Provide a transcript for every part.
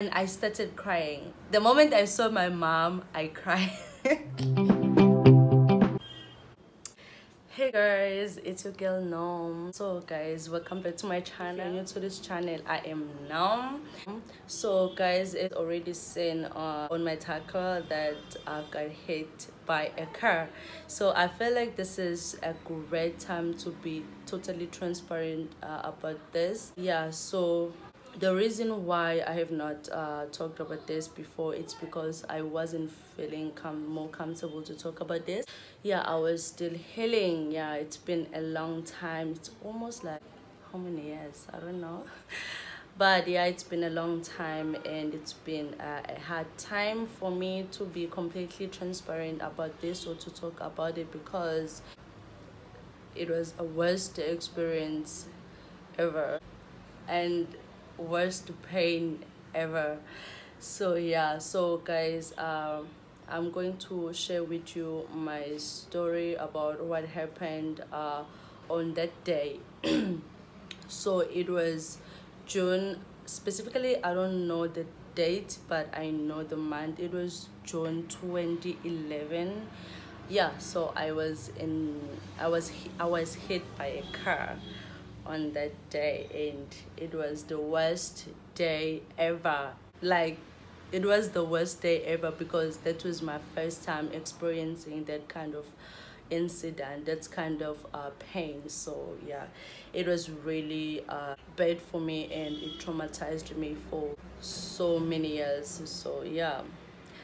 and I started crying. The moment I saw my mom, I cried. Hey guys, it's your girl Nom. So guys, welcome back to my channel. If you're new to this channel, I am Nom. So guys, it's already seen on my title that I got hit by a car. So I feel like this is a great time to be totally transparent about this. Yeah, so the reason why I have not talked about this before, it's because I wasn't feeling more comfortable to talk about this. Yeah, I was still healing. Yeah, it's been a long time. It's almost like how many years? I don't know. But yeah, it's been a long time, and it's been a hard time for me to be completely transparent about this or to talk about it, because it was a worst experience ever and worst pain ever. So yeah, so guys, I'm going to share with you my story about what happened on that day. So it was June, specifically I don't know the date, but I know the month. It was June 2011. Yeah, so I was hit by a car on that day, and it was the worst day ever. Like, it was the worst day ever, because that was my first time experiencing that kind of incident, that's kind of pain. So yeah, it was really bad for me, and it traumatized me for so many years. So yeah,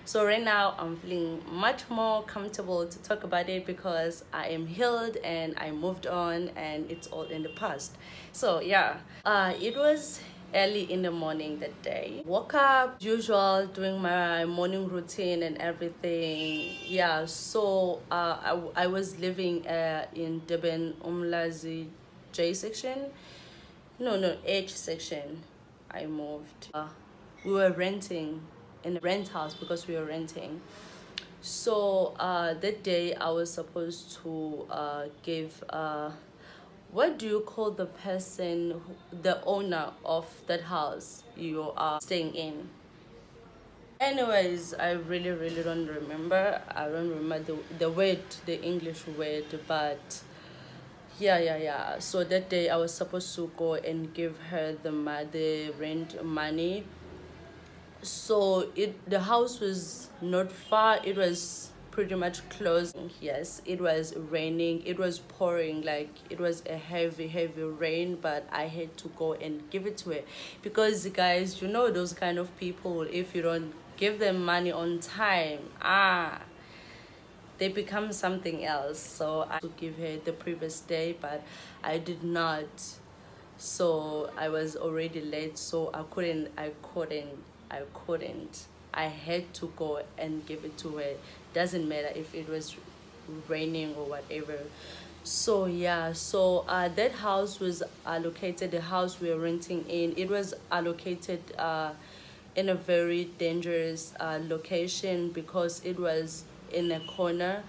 so right now I'm feeling much more comfortable to talk about it, because I am healed and I moved on, and it's all in the past. So yeah, it was early in the morning that day. Woke up, usual, doing my morning routine and everything. Yeah, so I was living in Durban, Umlazi J section. No, H section. I moved. We were renting in a rent house, because we were renting. So that day I was supposed to give what do you call the person, the owner of that house you are staying in? Anyways, I really don't remember. I don't remember the word, the English word, but yeah. So that day I was supposed to go and give her the rent money. So the house was not far, it was pretty much close. Yes, it was raining, it was pouring, like it was a heavy rain, but I had to go and give it to her, because guys, you know those kind of people, if you don't give them money on time, they become something else. So I had to give her the previous day, but I did not. So I was already late, so I had to go and give it to her. Doesn't matter if it was raining or whatever. So yeah, so that house was allocated, the house we were renting in, it was allocated in a very dangerous location, because it was in a corner,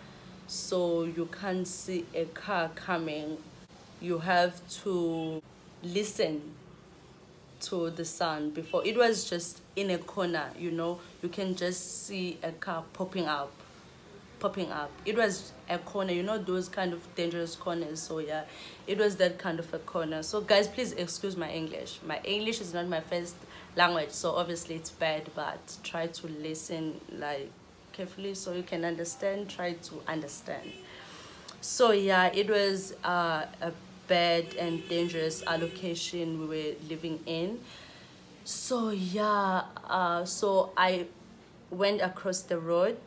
so you can't see a car coming. You have to listen to the sound. Before, it was just in a corner, you can just see a car popping up. It was a corner, those kind of dangerous corners. So yeah, it was that kind of a corner. So guys, please excuse my English. My English is not my first language, so obviously it's bad, but try to listen like carefully so you can understand. Try to understand. So yeah, it was a bad and dangerous allocation we were living in. So yeah, so I went across the road,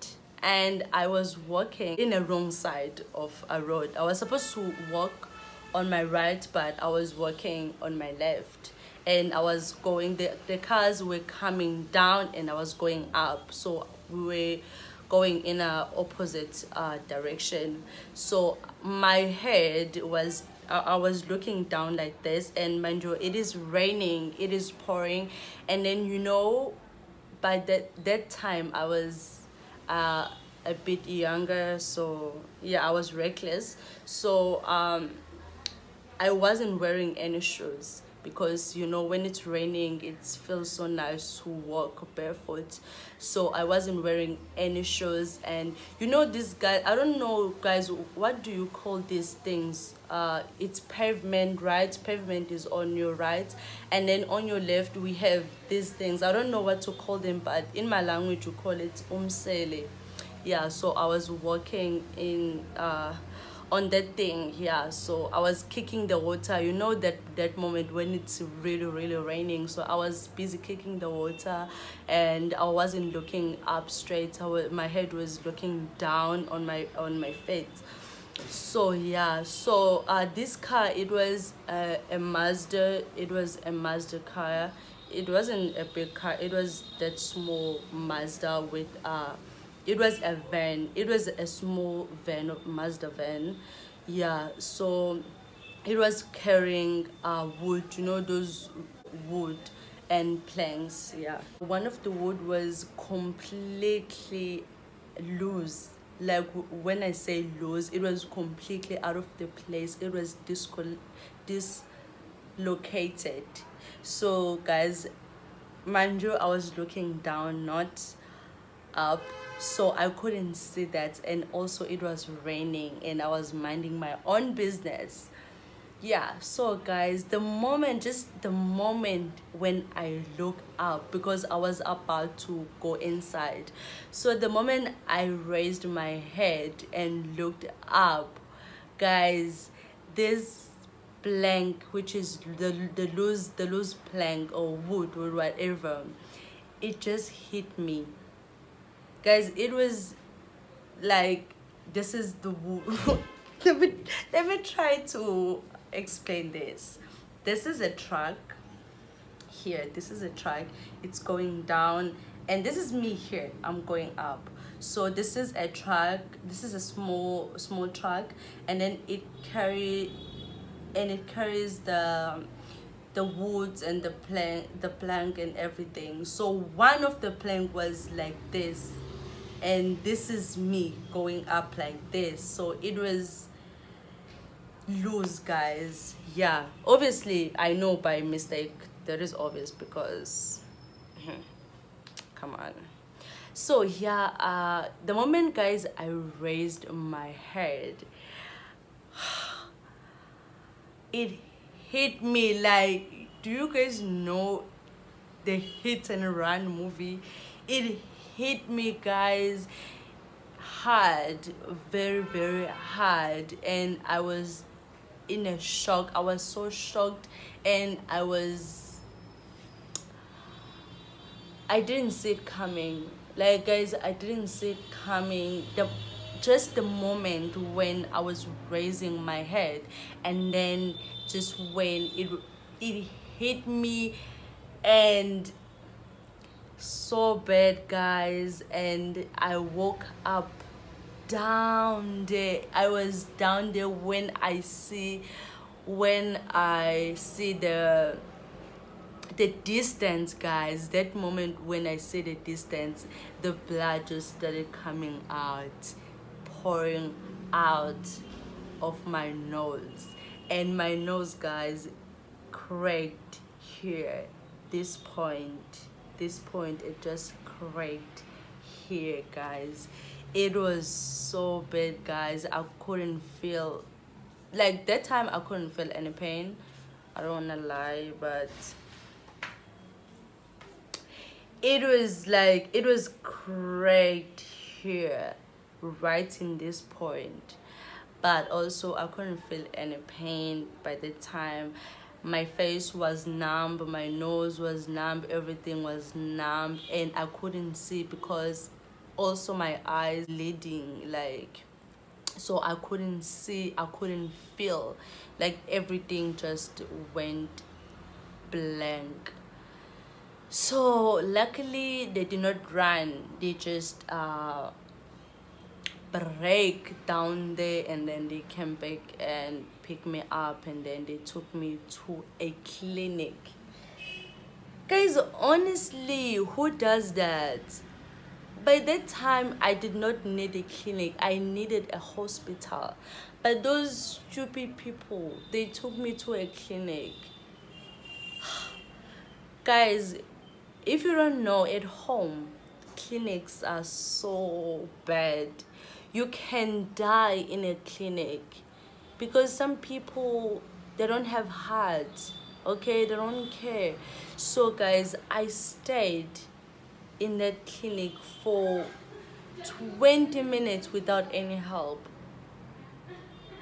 and I was walking in a wrong side of a road. I was supposed to walk on my right, but I was walking on my left, and I was going, the cars were coming down and I was going up, so we were going in a opposite direction. So my head was, I was looking down like this, and mind you, it is raining, it is pouring, and then by that time I was a bit younger, so yeah, I was reckless. So I wasn't wearing any shoes, because you know when it's raining it feels so nice to walk barefoot. So I wasn't wearing any shoes, and you know this guy, I don't know guys, what do you call these things? It's pavement, right? Pavement is on your right, and then on your left we have these things, I don't know what to call them, but in my language we call it umsele. Yeah, so I was walking in on that thing. Yeah, so I was kicking the water, you know, that moment when it's really raining. So I was busy kicking the water, and I wasn't looking up straight. My head was looking down on my feet. So yeah, so this car, it was a Mazda. It was a Mazda car. It wasn't a big car, it was that small Mazda with it was a van, it was a small van, Mazda van. Yeah, so it was carrying wood, you know, those wood and planks. Yeah, one of the wood was completely loose. Like when I say loose, it was completely out of the place, it was dislocated. So guys, mind you, I was looking down, not up, so I couldn't see that, and also it was raining and I was minding my own business. Yeah, so guys, just the moment when I look up, because I was about to go inside, so the moment I raised my head and looked up, guys, this plank, which is the loose plank or wood or whatever, it just hit me, guys. It was like, this is the wood. Let me try to explain this. This is a truck here, this is a truck, it's going down, and this is me here, I'm going up. So this is a truck, this is a small truck, and then it carries the woods and the plank and everything. So one of the plank was like this, and this is me going up like this. So it was loose, guys. Yeah, obviously I know by mistake, that is obvious, because come on. So yeah, the moment, guys, I raised my head, it hit me like, do you guys know the Hit and Run movie? It hit me, guys, hard, very hard, and I was in a shock. I was so shocked, and I didn't see it coming. Like, guys, I didn't see it coming. Just the moment when I was raising my head, and then just when it hit me, and so bad, guys, and I woke up down there. I was down there when I see the distance, guys. That moment when I see the distance, the blood just started coming out, pouring out of my nose, and my nose, guys, cracked here. This point, it just cracked here, guys. It was so bad, guys. I couldn't feel, like, that time I couldn't feel any pain, I don't wanna lie, but it was like, it was cracked here, right in this point. But also I couldn't feel any pain by the time. My face was numb, my nose was numb, everything was numb, and I couldn't see, because also my eyes bleeding, like, so I couldn't see, I couldn't feel, like, everything just went blank. So luckily they did not run, they just break down there, and then they came back and picked me up, and then they took me to a clinic. Guys, honestly, who does that? By that time I did not need a clinic, I needed a hospital, but those stupid people, they took me to a clinic. Guys, if you don't know, at home clinics are so bad. You can die in a clinic because some people, they don't have hearts, okay, they don't care. So guys, I stayed in that clinic for 20 minutes without any help.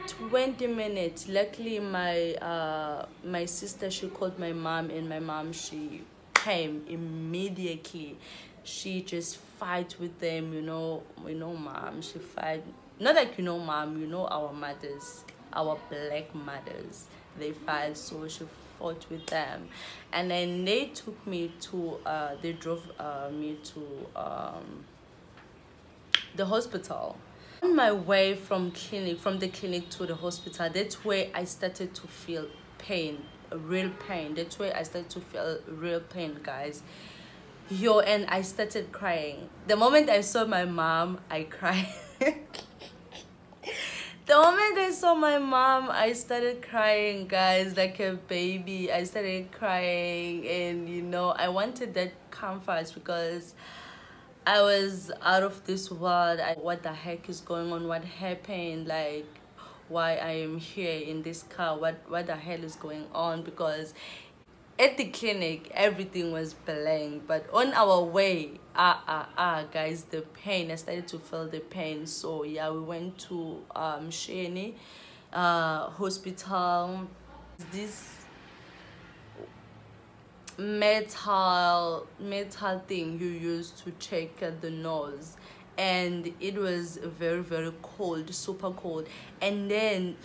20 minutes. Luckily my sister, she called my mom, and my mom, she came immediately. She just fight with them, mom, she fight. Not like, mom, our mothers, our black mothers, they fight. So she fought with them, and then they took me to they drove me to the hospital. On my way from the clinic to the hospital, that's where I started to feel pain, a real pain. That's where I started to feel real pain, guys. Yo, and I started crying. The moment I saw my mom, I cried. The moment I saw my mom, I started crying, guys, like a baby. I started crying, and I wanted that comfort because I was out of this world. What the heck is going on? What happened? Like, why I am here in this car? What the hell is going on? Because at the clinic, everything was blank. But on our way, guys, the pain. I started to feel the pain. So yeah, we went to Sheni hospital. This metal thing you use to check the nose, and it was very, very cold, super cold. And then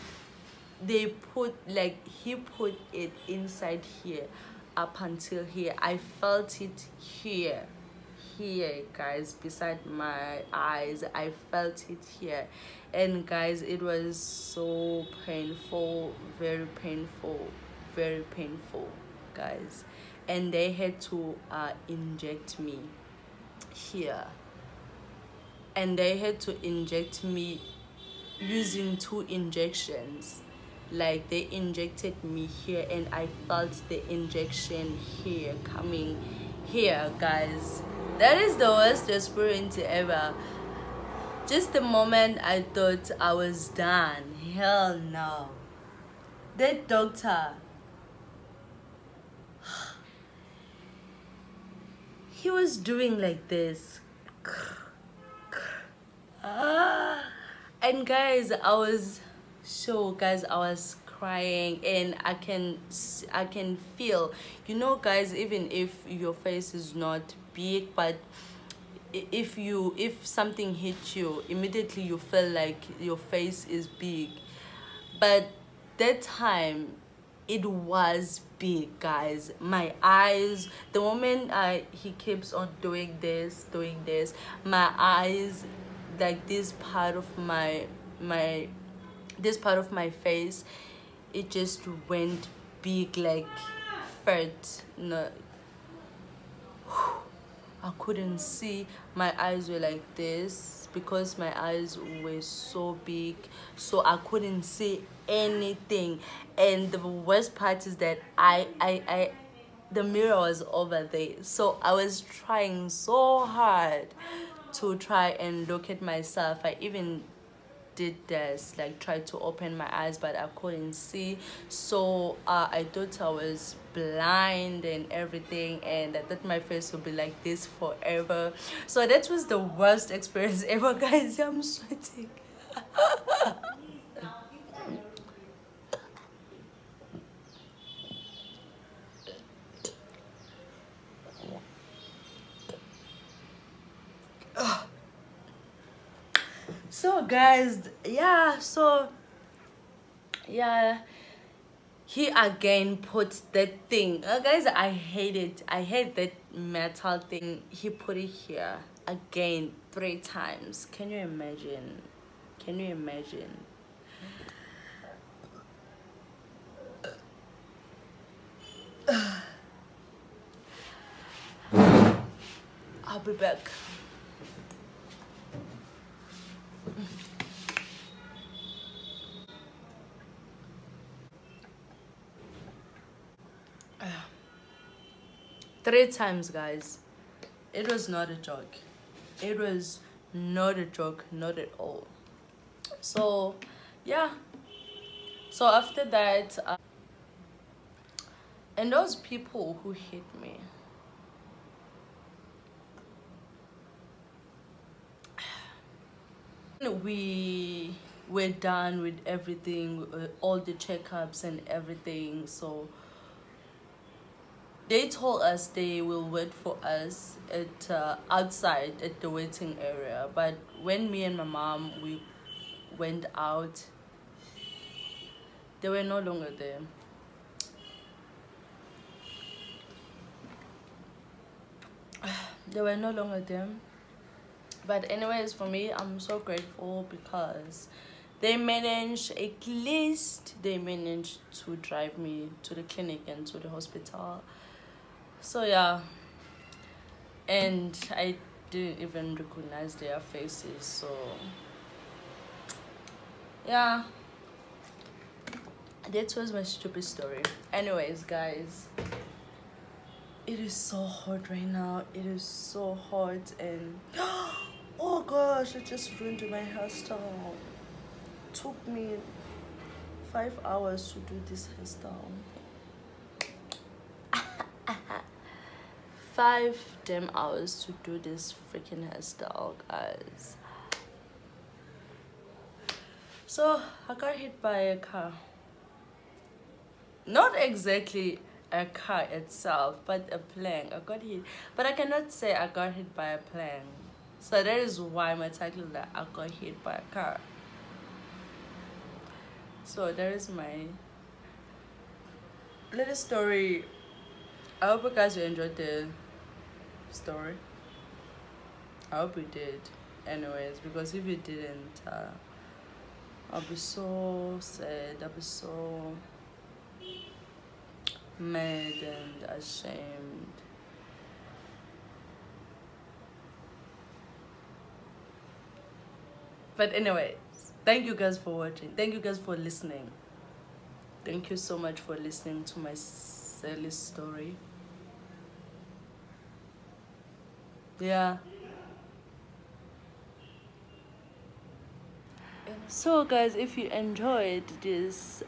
they put, like, he put it inside here, up until here. I felt it here, guys, beside my eyes. I felt it here, and guys, it was so painful, very painful, very painful, guys. And they had to inject me here, and they had to inject me using 2 injections. Like, they injected me here, and I felt the injection here, coming here, guys. That is the worst experience ever. Just the moment I thought I was done, hell no. That doctor, he was doing like this. And guys, I was crying, and I can feel, guys, even if your face is not big, but if something hits you, immediately you feel like your face is big. But that time, it was big, guys. My eyes, the moment he keeps on doing this, my eyes, like this part of my face, it just went big, like fat. No, I couldn't see. My eyes were like this because my eyes were so big, so I couldn't see anything. And the worst part is that the mirror was over there, so I was trying so hard to try and look at myself. I even did this, like, tried to open my eyes, but I couldn't see. So I thought I was blind and everything, and I thought my face would be like this forever. So that was the worst experience ever, guys. I'm sweating. So guys, he again put that thing, guys, I hate it. I hate that metal thing. He put it here again 3 times. Can you imagine? I'll be back. 3 times, guys. It was not a joke. It was not a joke, not at all. So yeah, so after that, and those people who hit me, we were done with everything, all the checkups and everything. So they told us they will wait for us at outside at the waiting area. But when me and my mom we went out, they were no longer there. They were no longer there. But anyways, for me, I'm so grateful because they managed, at least they managed to drive me to the clinic and to the hospital. So yeah, and I didn't even recognize their faces. So yeah, that was my stupid story. Anyways, guys, it is so hot right now. It is so hot, and oh gosh, I just ruined my hairstyle. Took me 5 hours to do this hairstyle. 5 damn hours to do this freaking hairstyle, guys. So I got hit by a car. Not exactly a car itself, but a plane. I got hit, but I cannot say I got hit by a plane. So that is why my title that I got hit by a car. So there is my little story. I hope you guys enjoyed the story. I hope you did. Anyways, because if you didn't, I'll be so sad. I'll be so mad and ashamed. But anyways, thank you guys for watching. Thank you guys for listening. Thank you so much for listening to my silly story. Yeah. So guys, if you enjoyed this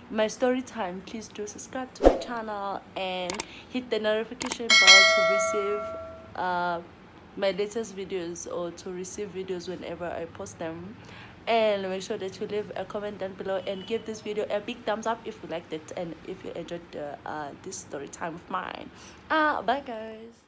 my story time, please do subscribe to my channel and hit the notification bell to receive my latest videos, or to receive videos whenever I post them. And make sure that you leave a comment down below and give this video a big thumbs up if you liked it and if you enjoyed this story time of mine. Bye guys.